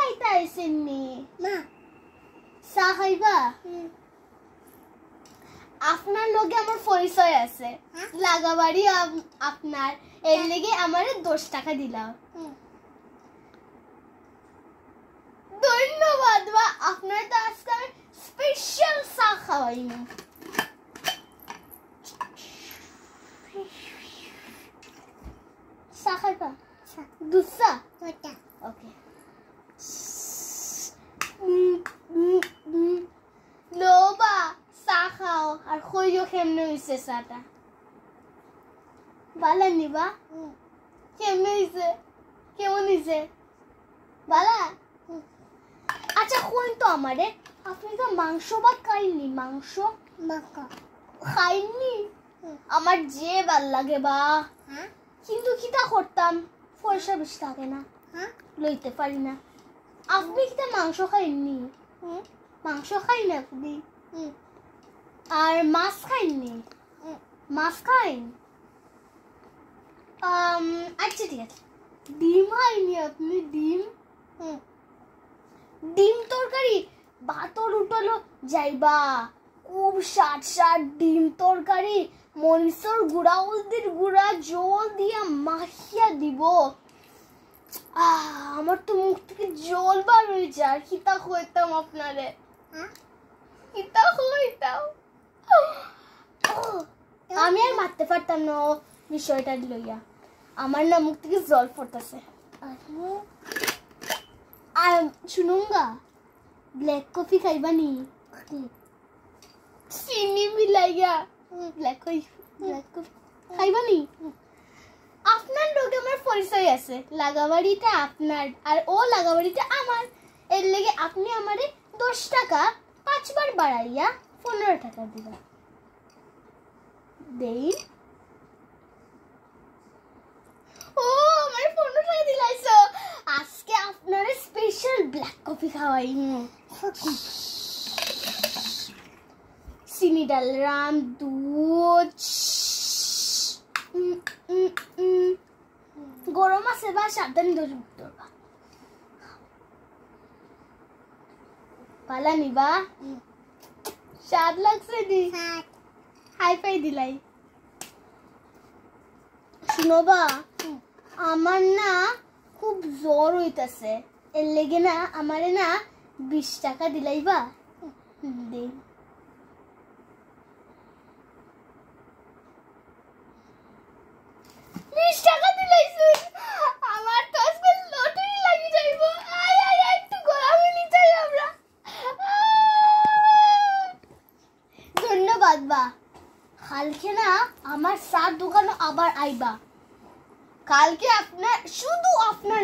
খাইতে আইছেননি না চা খাইবা আপনার লগে আমার পরিচয় আছে লাগাবাড়ি আপনার এর লেগে আমারে 10 টাকা দিলাম ধন্যবাদ বা আপনার তো আজকে আমি স্পেশাল চা খাওয়াইনি চা খাইবা দুধ চা ওকে লোবা চা খাও আর কইও কেমনে হইছে চাটা ভালো নিবা কেমনে হইছে কেমন হইছে ভালো আচ্ছা কোন তো আমারে আপনি তো মাংস বা খাইনি মাংস খাইনি আমার যে ভাল লাগে বা কিন্তু কিটা করতাম পয়সা বেশি থাকে না লইতে পারি না আপনি কিটা মাংস খাইনি মাংস খাই না আপনি আর মাছ খাইনি মাছ খাইন আচ্ছা ঠিক আছে ডিম খাইনি আপনি ডিম ডিম তরকারি ভাতর উঠলো যাইবা খুব স্বাদ ডিম তরকারি মরিচর গুঁড়া হলদির গুঁড়া জল দিয়া মাখিয়া দিব আমার তো মুখ থেকে জল বার হয়ে যায় কিতা হইতাম আপনারে কিতা হইতাম আমি আর মারতে পারতাম না বিষয়টা লইয়া আমার না মুখ থেকে জল পড়তেছে শুনুঙ্গা ব্ল্যাক কফি খাইবা নি চিনি মিলাইয়া ব্ল্যাক কফি খাইবা নি আপনার লোকে আমার পরিচয় আছে লাগাবাড়িটা আপনার আর ও লাগাবাড়িটা আমার এর লেগে আপনি আমারে 10 টাকা 5 বার বাড়াইয়া 15 টাকা দিবা দেই ও আমার 15 টাকা দিলাইছো আজকে আপনার স্পেশাল ব্ল্যাক কফি খাওয়াই চিনি ডালরাম দুধ গরম আছে বা সাবধানে ধরবা পালা নিবা স্বাদ লাগছে দি হাই ফাই দিলাই শুনোবা আমার না খুব জ্বর হইতাছে এর লেগে না আমারে না 20 টাকা দিলাইবা দে টাকা দিলাইছো আমার তো আজকে লটারি লাগি যাইবো একটু গরমে নিতে আমরা ধন্যবাদ বা কালকে না আমার চা দোকানে আবার আইবা কালকে আপনার শুধু আপনার